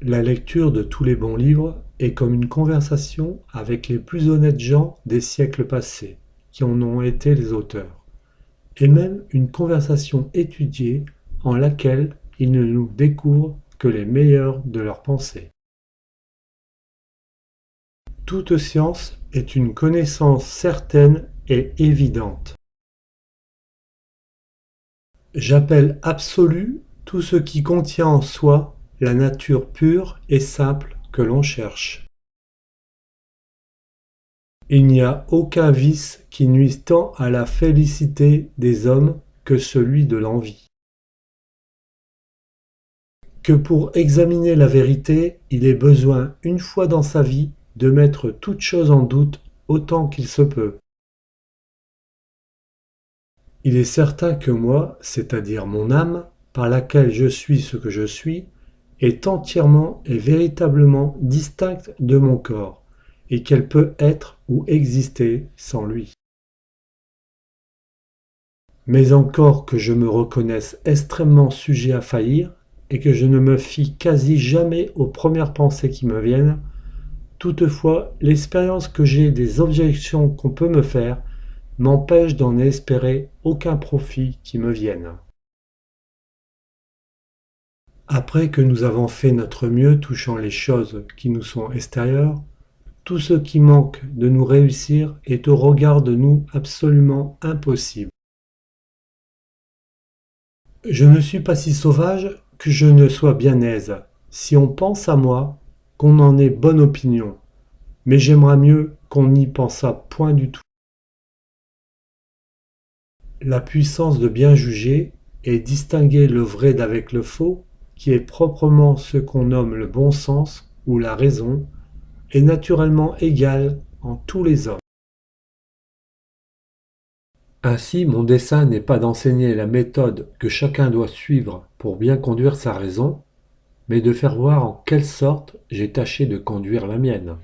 La lecture de tous les bons livres est comme une conversation avec les plus honnêtes gens des siècles passés, qui en ont été les auteurs, et même une conversation étudiée en laquelle ils ne nous découvrent que les meilleurs de leurs pensées. Toute science est une connaissance certaine et évidente. J'appelle absolu tout ce qui contient en soi la nature pure et simple que l'on cherche. Il n'y a aucun vice qui nuise tant à la félicité des hommes que celui de l'envie. Que pour examiner la vérité, il est besoin une fois dans sa vie de mettre toute chose en doute autant qu'il se peut. Il est certain que moi, c'est-à-dire mon âme, par laquelle je suis ce que je suis, est entièrement et véritablement distincte de mon corps, et qu'elle peut être ou exister sans lui. Mais encore que je me reconnaisse extrêmement sujet à faillir, et que je ne me fie quasi jamais aux premières pensées qui me viennent, toutefois l'expérience que j'ai des objections qu'on peut me faire m'empêche d'en espérer aucun profit qui me vienne. Après que nous avons fait notre mieux touchant les choses qui nous sont extérieures, tout ce qui manque de nous réussir est au regard de nous absolument impossible. Je ne suis pas si sauvage que je ne sois bien aise, si on pense à moi, qu'on en ait bonne opinion, mais j'aimerais mieux qu'on n'y pensât point du tout. La puissance de bien juger et distinguer le vrai d'avec le faux, qui est proprement ce qu'on nomme le bon sens ou la raison, est naturellement égale en tous les hommes. Ainsi, mon dessein n'est pas d'enseigner la méthode que chacun doit suivre pour bien conduire sa raison, mais de faire voir en quelle sorte j'ai tâché de conduire la mienne.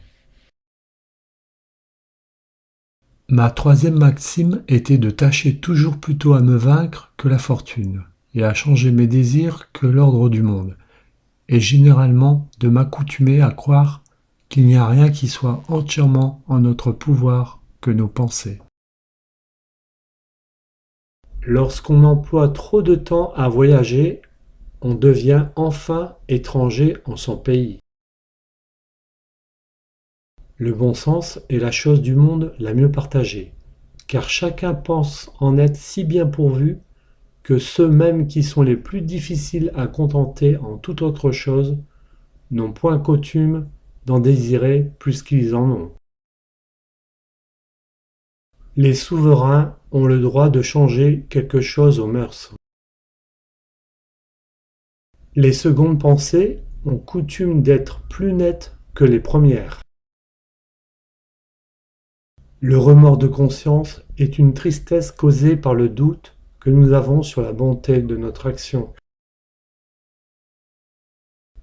Ma troisième maxime était de tâcher toujours plutôt à me vaincre que la fortune, et à changer mes désirs que l'ordre du monde, et généralement de m'accoutumer à croire qu'il n'y a rien qui soit entièrement en notre pouvoir que nos pensées. Lorsqu'on emploie trop de temps à voyager, on devient enfin étranger en son pays. Le bon sens est la chose du monde la mieux partagée, car chacun pense en être si bien pourvu que ceux mêmes qui sont les plus difficiles à contenter en toute autre chose n'ont point coutume d'en désirer plus qu'ils en ont. Les souverains ont le droit de changer quelque chose aux mœurs. Les secondes pensées ont coutume d'être plus nettes que les premières. Le remords de conscience est une tristesse causée par le doute que nous avons sur la bonté de notre action.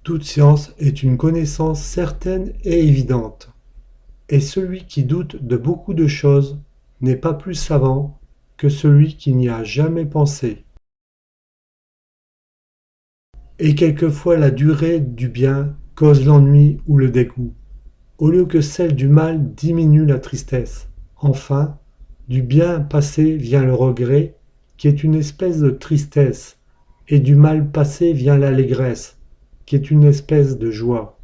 Toute science est une connaissance certaine et évidente, et celui qui doute de beaucoup de choses n'est pas plus savant que celui qui n'y a jamais pensé. Et quelquefois la durée du bien cause l'ennui ou le dégoût, au lieu que celle du mal diminue la tristesse. Enfin, du bien passé vient le regret, qui est une espèce de tristesse, et du mal passé vient l'allégresse, qui est une espèce de joie.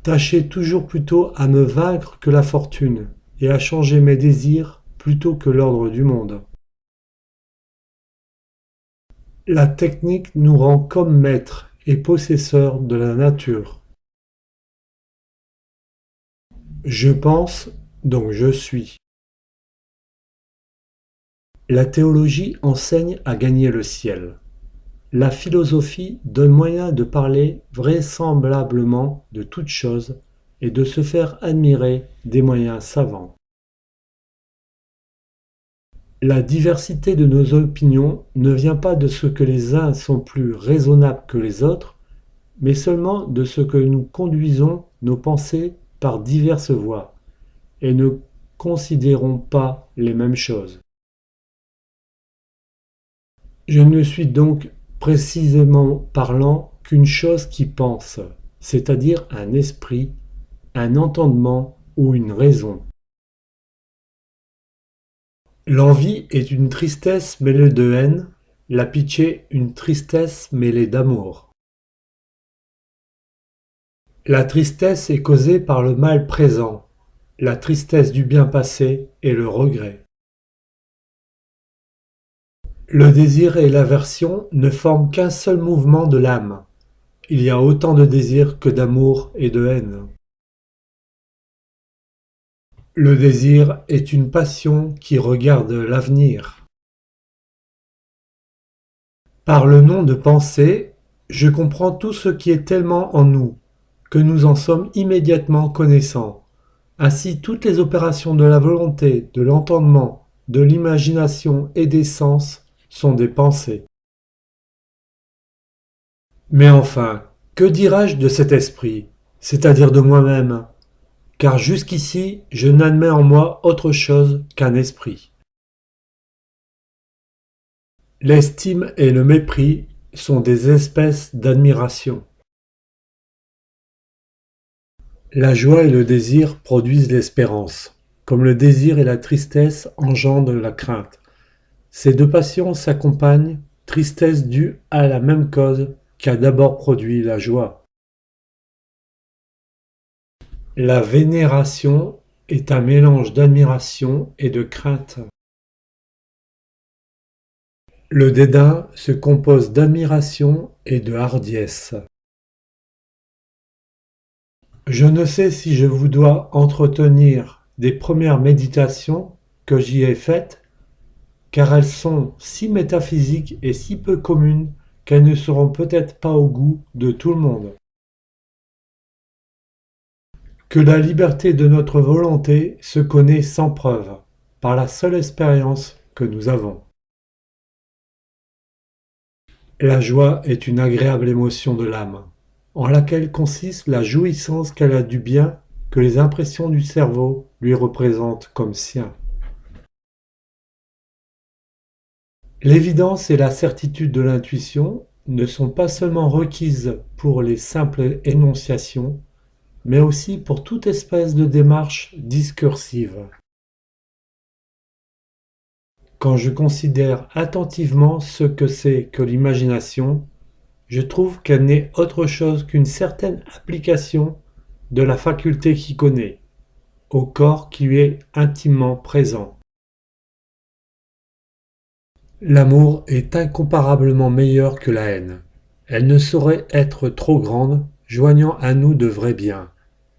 Tâchez toujours plutôt à me vaincre que la fortune, et à changer mes désirs plutôt que l'ordre du monde. La technique nous rend comme maîtres et possesseurs de la nature. Je pense, donc je suis. La théologie enseigne à gagner le ciel. La philosophie donne moyen de parler vraisemblablement de toutes choses et de se faire admirer des moyens savants. La diversité de nos opinions ne vient pas de ce que les uns sont plus raisonnables que les autres, mais seulement de ce que nous conduisons nos pensées par diverses voies, et ne considérons pas les mêmes choses. Je ne suis donc précisément parlant qu'une chose qui pense, c'est-à-dire un esprit, un entendement ou une raison. L'envie est une tristesse mêlée de haine, la pitié une tristesse mêlée d'amour. La tristesse est causée par le mal présent, la tristesse du bien passé est le regret. Le désir et l'aversion ne forment qu'un seul mouvement de l'âme. Il y a autant de désir que d'amour et de haine. Le désir est une passion qui regarde l'avenir. Par le nom de pensée, je comprends tout ce qui est tellement en nous, que nous en sommes immédiatement connaissants. Ainsi toutes les opérations de la volonté, de l'entendement, de l'imagination et des sens sont des pensées. Mais enfin, que dirais-je de cet esprit, c'est-à-dire de moi-même? Car jusqu'ici, je n'admets en moi autre chose qu'un esprit. L'estime et le mépris sont des espèces d'admiration. La joie et le désir produisent l'espérance, comme le désir et la tristesse engendrent la crainte. Ces deux passions s'accompagnent, tristesse due à la même cause qui a d'abord produit la joie. La vénération est un mélange d'admiration et de crainte. Le dédain se compose d'admiration et de hardiesse. Je ne sais si je vous dois entretenir des premières méditations que j'y ai faites, car elles sont si métaphysiques et si peu communes qu'elles ne seront peut-être pas au goût de tout le monde. Que la liberté de notre volonté se connaît sans preuve, par la seule expérience que nous avons. La joie est une agréable émotion de l'âme, en laquelle consiste la jouissance qu'elle a du bien que les impressions du cerveau lui représentent comme sien. L'évidence et la certitude de l'intuition ne sont pas seulement requises pour les simples énonciations, mais aussi pour toute espèce de démarche discursive. Quand je considère attentivement ce que c'est que l'imagination, je trouve qu'elle n'est autre chose qu'une certaine application de la faculté qui connaît, au corps qui lui est intimement présent. L'amour est incomparablement meilleur que la haine. Elle ne saurait être trop grande, joignant à nous de vrais biens.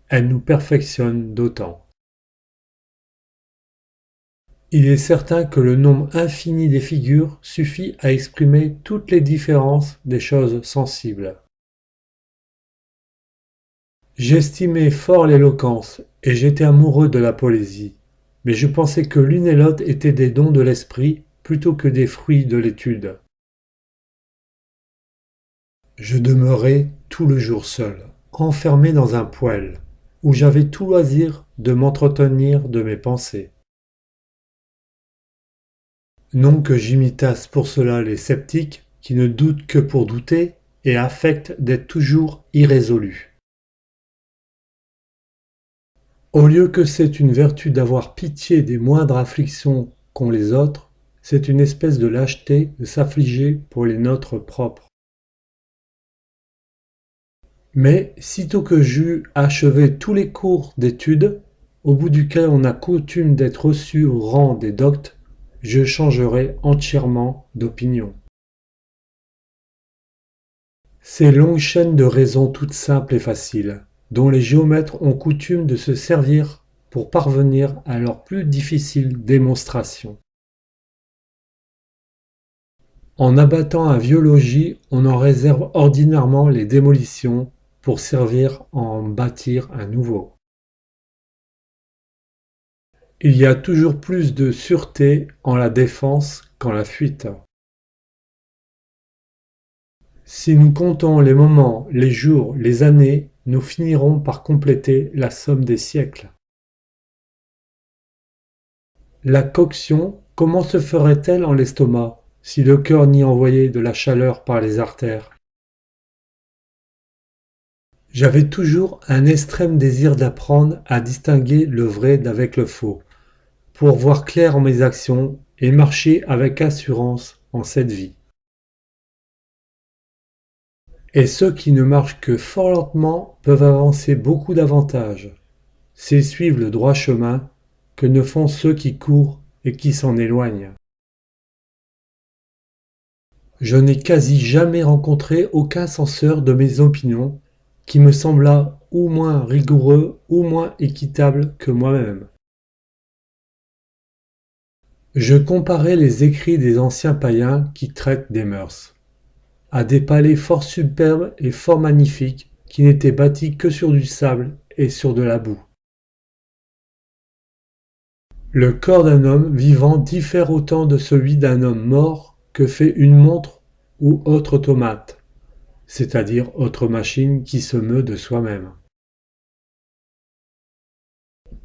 Elle nous perfectionne d'autant. Il est certain que le nombre infini des figures suffit à exprimer toutes les différences des choses sensibles. J'estimais fort l'éloquence, et j'étais amoureux de la poésie, mais je pensais que l'une et l'autre étaient des dons de l'esprit plutôt que des fruits de l'étude. Je demeurais tout le jour seul, enfermé dans un poêle, où j'avais tout loisir de m'entretenir de mes pensées. Non que j'imitasse pour cela les sceptiques qui ne doutent que pour douter et affectent d'être toujours irrésolus. Au lieu que c'est une vertu d'avoir pitié des moindres afflictions qu'ont les autres, c'est une espèce de lâcheté de s'affliger pour les nôtres propres. Mais sitôt que j'eus achevé tous les cours d'études, au bout duquel on a coutume d'être reçu au rang des doctes, je changerai entièrement d'opinion. Ces longues chaînes de raisons toutes simples et faciles, dont les géomètres ont coutume de se servir pour parvenir à leurs plus difficiles démonstrations. En abattant un vieux logis, on en réserve ordinairement les démolitions pour servir à en bâtir un nouveau. Il y a toujours plus de sûreté en la défense qu'en la fuite. Si nous comptons les moments, les jours, les années, nous finirons par compléter la somme des siècles. La coction, comment se ferait-elle en l'estomac? si le cœur n'y envoyait de la chaleur par les artères. J'avais toujours un extrême désir d'apprendre à distinguer le vrai d'avec le faux, pour voir clair en mes actions et marcher avec assurance en cette vie. Et ceux qui ne marchent que fort lentement peuvent avancer beaucoup davantage, c'est suivre le droit chemin que ne font ceux qui courent et qui s'en éloignent. Je n'ai quasi jamais rencontré aucun censeur de mes opinions qui me sembla ou moins rigoureux ou moins équitable que moi-même. Je comparais les écrits des anciens païens qui traitent des mœurs, à des palais fort superbes et fort magnifiques qui n'étaient bâtis que sur du sable et sur de la boue. Le corps d'un homme vivant diffère autant de celui d'un homme mort que fait une montre ou autre automate, c'est-à-dire autre machine qui se meut de soi-même.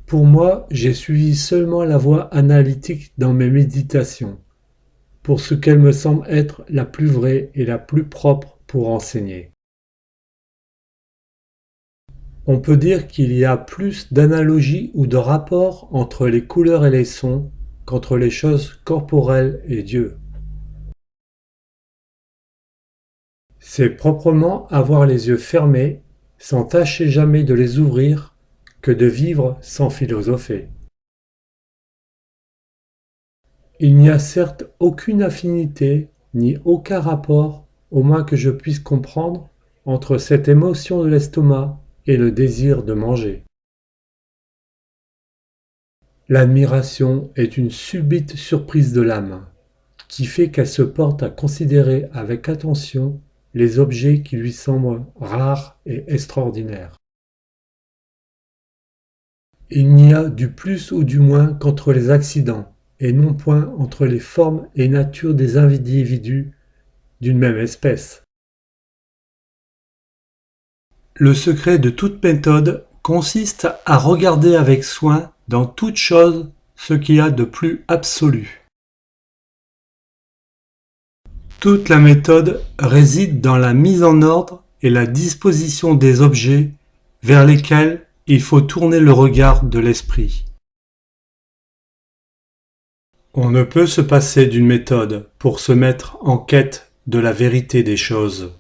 Pour moi, j'ai suivi seulement la voie analytique dans mes méditations, pour ce qu'elle me semble être la plus vraie et la plus propre pour enseigner. On peut dire qu'il y a plus d'analogie ou de rapport entre les couleurs et les sons qu'entre les choses corporelles et Dieu. C'est proprement avoir les yeux fermés, sans tâcher jamais de les ouvrir, que de vivre sans philosopher. Il n'y a certes aucune affinité, ni aucun rapport, au moins que je puisse comprendre, entre cette émotion de l'estomac et le désir de manger. L'admiration est une subite surprise de l'âme, qui fait qu'elle se porte à considérer avec attention les objets qui lui semblent rares et extraordinaires. Il n'y a du plus ou du moins qu'entre les accidents, et non point entre les formes et natures des individus d'une même espèce. Le secret de toute méthode consiste à regarder avec soin dans toute chose ce qu'il y a de plus absolu. Toute la méthode réside dans la mise en ordre et la disposition des objets vers lesquels il faut tourner le regard de l'esprit. On ne peut se passer d'une méthode pour se mettre en quête de la vérité des choses.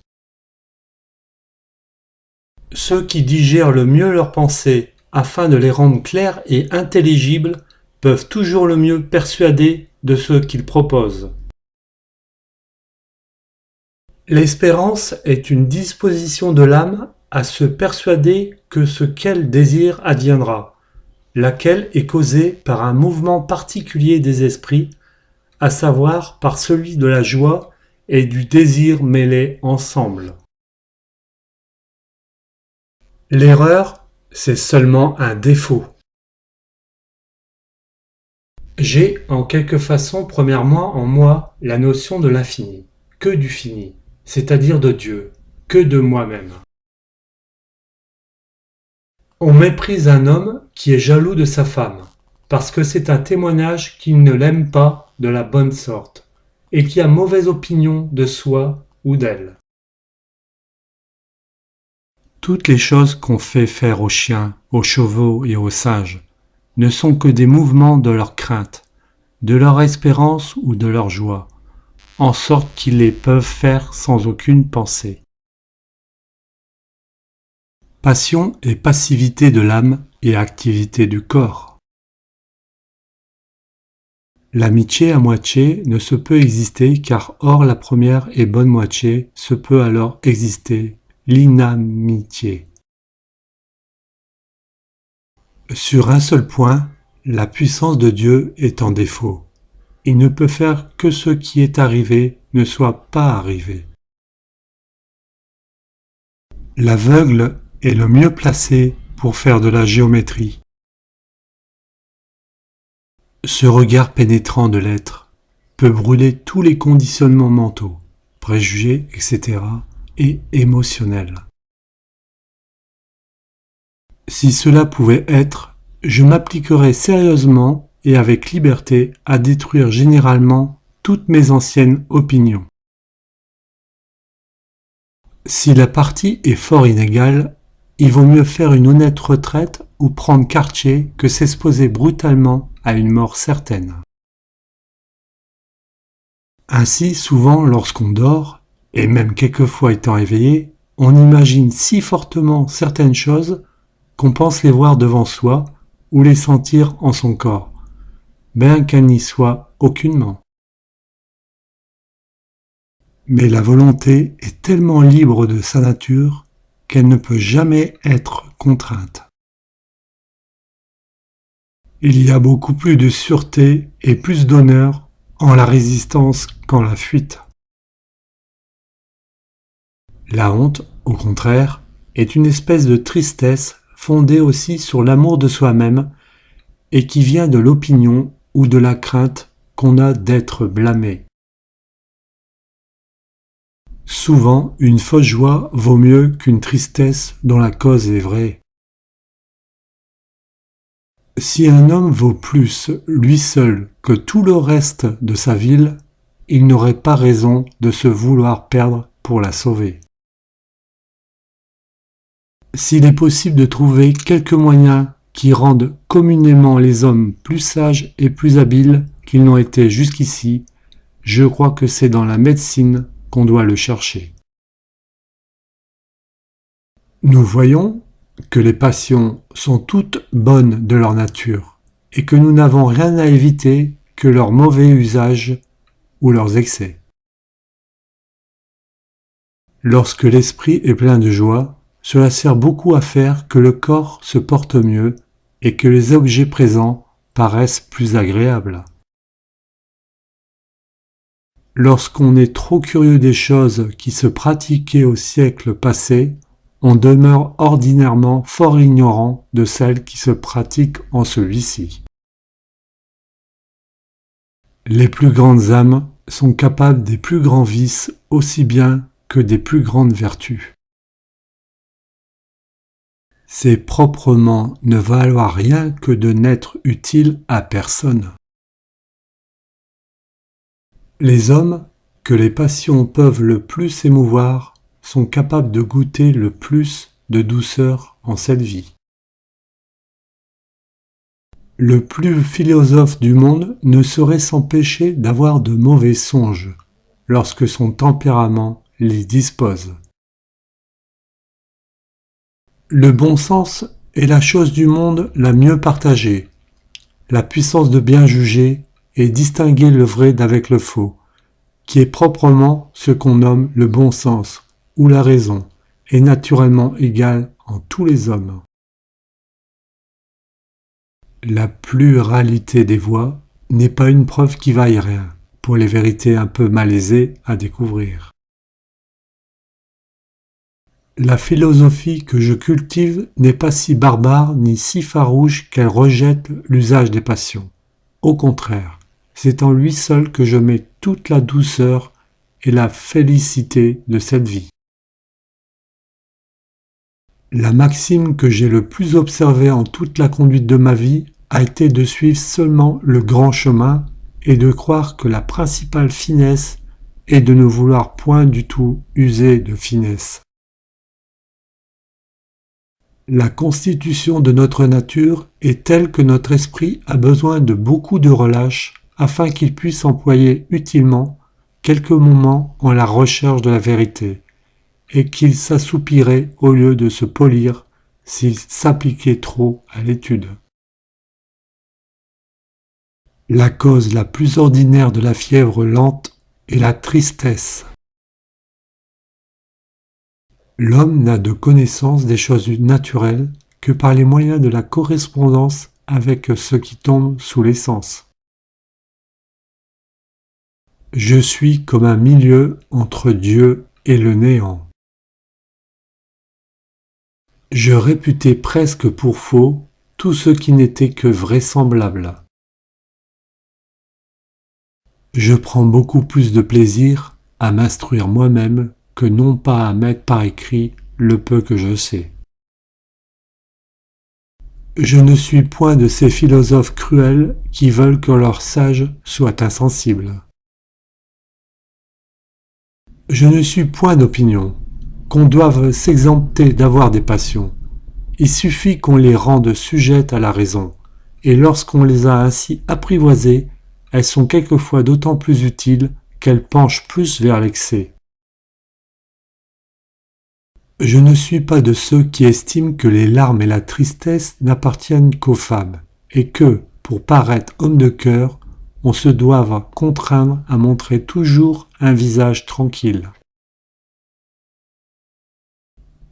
Ceux qui digèrent le mieux leurs pensées afin de les rendre claires et intelligibles peuvent toujours le mieux persuader de ce qu'ils proposent. L'espérance est une disposition de l'âme à se persuader que ce qu'elle désire adviendra, laquelle est causée par un mouvement particulier des esprits, à savoir par celui de la joie et du désir mêlés ensemble. L'erreur, c'est seulement un défaut. J'ai en quelque façon premièrement en moi la notion de l'infini, que du fini, c'est-à-dire de Dieu, que de moi-même. On méprise un homme qui est jaloux de sa femme, parce que c'est un témoignage qu'il ne l'aime pas de la bonne sorte, et qui a mauvaise opinion de soi ou d'elle. Toutes les choses qu'on fait faire aux chiens, aux chevaux et aux singes ne sont que des mouvements de leur crainte, de leur espérance ou de leur joie, en sorte qu'ils les peuvent faire sans aucune pensée. Passion et passivité de l'âme et activité du corps. L'amitié à moitié ne se peut exister car hors la première et bonne moitié se peut alors exister l'inamitié. Sur un seul point, la puissance de Dieu est en défaut. Il ne peut faire que ce qui est arrivé ne soit pas arrivé. L'aveugle est le mieux placé pour faire de la géométrie. Ce regard pénétrant de l'être peut brûler tous les conditionnements mentaux, préjugés, etc. et émotionnels. Si cela pouvait être, je m'appliquerais sérieusement et avec liberté à détruire généralement toutes mes anciennes opinions. Si la partie est fort inégale, il vaut mieux faire une honnête retraite ou prendre quartier que s'exposer brutalement à une mort certaine. Ainsi, souvent, lorsqu'on dort, et même quelquefois étant éveillé, on imagine si fortement certaines choses qu'on pense les voir devant soi ou les sentir en son corps, bien qu'elles n'y soient aucunement. Mais la volonté est tellement libre de sa nature qu'elle ne peut jamais être contrainte. Il y a beaucoup plus de sûreté et plus d'honneur en la résistance qu'en la fuite. La honte, au contraire, est une espèce de tristesse fondée aussi sur l'amour de soi-même et qui vient de l'opinion ou de la crainte qu'on a d'être blâmé. Souvent, une fausse joie vaut mieux qu'une tristesse dont la cause est vraie. Si un homme vaut plus, lui seul, que tout le reste de sa ville, il n'aurait pas raison de se vouloir perdre pour la sauver. S'il est possible de trouver quelques moyens qui rendent communément les hommes plus sages et plus habiles qu'ils n'ont été jusqu'ici, je crois que c'est dans la médecine qu'on doit le chercher. Nous voyons que les passions sont toutes bonnes de leur nature et que nous n'avons rien à éviter que leurs mauvais usages ou leurs excès. Lorsque l'esprit est plein de joie, cela sert beaucoup à faire que le corps se porte mieux et que les objets présents paraissent plus agréables. Lorsqu'on est trop curieux des choses qui se pratiquaient au siècle passé, on demeure ordinairement fort ignorant de celles qui se pratiquent en celui-ci. Les plus grandes âmes sont capables des plus grands vices aussi bien que des plus grandes vertus. C'est proprement ne valoir rien que de n'être utile à personne. Les hommes que les passions peuvent le plus émouvoir sont capables de goûter le plus de douceur en cette vie. Le plus philosophe du monde ne saurait s'empêcher d'avoir de mauvais songes lorsque son tempérament les dispose. Le bon sens est la chose du monde la mieux partagée, la puissance de bien juger et distinguer le vrai d'avec le faux, qui est proprement ce qu'on nomme le bon sens ou la raison, est naturellement égale en tous les hommes. La pluralité des voix n'est pas une preuve qui vaille rien, pour les vérités un peu malaisées à découvrir. La philosophie que je cultive n'est pas si barbare ni si farouche qu'elle rejette l'usage des passions. Au contraire, c'est en lui seul que je mets toute la douceur et la félicité de cette vie. La maxime que j'ai le plus observée en toute la conduite de ma vie a été de suivre seulement le grand chemin et de croire que la principale finesse est de ne vouloir point du tout user de finesse. La constitution de notre nature est telle que notre esprit a besoin de beaucoup de relâche afin qu'il puisse employer utilement quelques moments en la recherche de la vérité, et qu'il s'assoupirait au lieu de se polir s'il s'appliquait trop à l'étude. La cause la plus ordinaire de la fièvre lente est la tristesse. L'homme n'a de connaissance des choses naturelles que par les moyens de la correspondance avec ce qui tombe sous les sens. Je suis comme un milieu entre Dieu et le néant. Je réputais presque pour faux tout ce qui n'était que vraisemblable. Je prends beaucoup plus de plaisir à m'instruire moi-même que non pas à mettre par écrit le peu que je sais. Je ne suis point de ces philosophes cruels qui veulent que leurs sages soient insensibles. Je ne suis point d'opinion qu'on doive s'exempter d'avoir des passions. Il suffit qu'on les rende sujettes à la raison, et lorsqu'on les a ainsi apprivoisées, elles sont quelquefois d'autant plus utiles qu'elles penchent plus vers l'excès. Je ne suis pas de ceux qui estiment que les larmes et la tristesse n'appartiennent qu'aux femmes, et que, pour paraître homme de cœur, on se doive contraindre à montrer toujours un visage tranquille.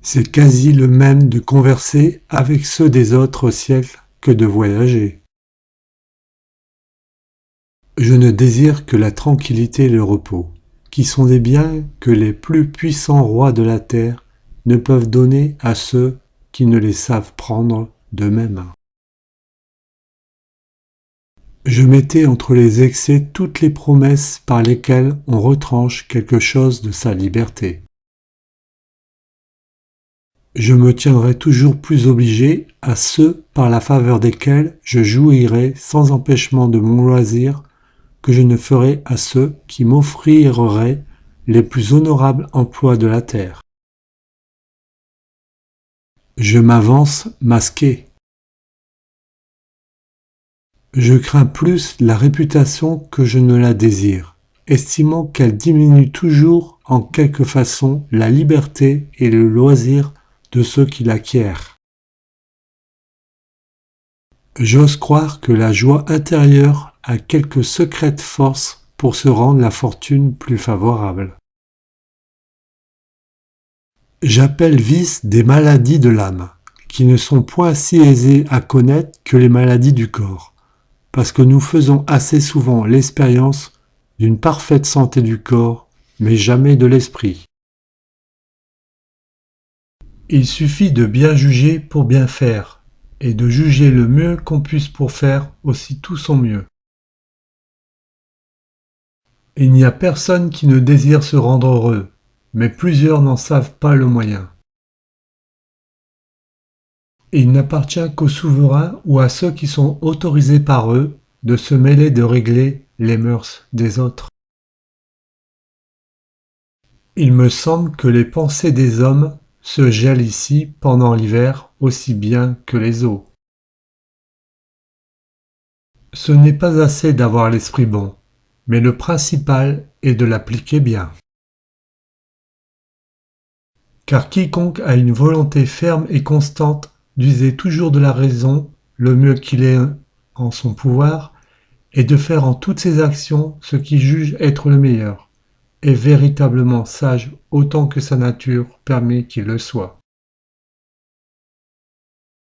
C'est quasi le même de converser avec ceux des autres siècles que de voyager. Je ne désire que la tranquillité et le repos, qui sont des biens que les plus puissants rois de la terre ne peuvent donner à ceux qui ne les savent prendre d'eux-mêmes. Je mettais entre les excès toutes les promesses par lesquelles on retranche quelque chose de sa liberté. Je me tiendrai toujours plus obligé à ceux par la faveur desquels je jouirai sans empêchement de mon loisir que je ne ferai à ceux qui m'offriraient les plus honorables emplois de la terre. Je m'avance masqué. Je crains plus la réputation que je ne la désire, estimant qu'elle diminue toujours en quelque façon la liberté et le loisir de ceux qui l'acquièrent. J'ose croire que la joie intérieure a quelque secrète force pour se rendre la fortune plus favorable. J'appelle vices des maladies de l'âme, qui ne sont point si aisées à connaître que les maladies du corps, parce que nous faisons assez souvent l'expérience d'une parfaite santé du corps, mais jamais de l'esprit. Il suffit de bien juger pour bien faire, et de juger le mieux qu'on puisse pour faire aussi tout son mieux. Il n'y a personne qui ne désire se rendre heureux, mais plusieurs n'en savent pas le moyen. Il n'appartient qu'aux souverains ou à ceux qui sont autorisés par eux de se mêler de régler les mœurs des autres. Il me semble que les pensées des hommes se gèlent ici pendant l'hiver aussi bien que les eaux. Ce n'est pas assez d'avoir l'esprit bon, mais le principal est de l'appliquer bien. Car quiconque a une volonté ferme et constante d'user toujours de la raison le mieux qu'il est en son pouvoir, et de faire en toutes ses actions ce qu'il juge être le meilleur, est véritablement sage autant que sa nature permet qu'il le soit.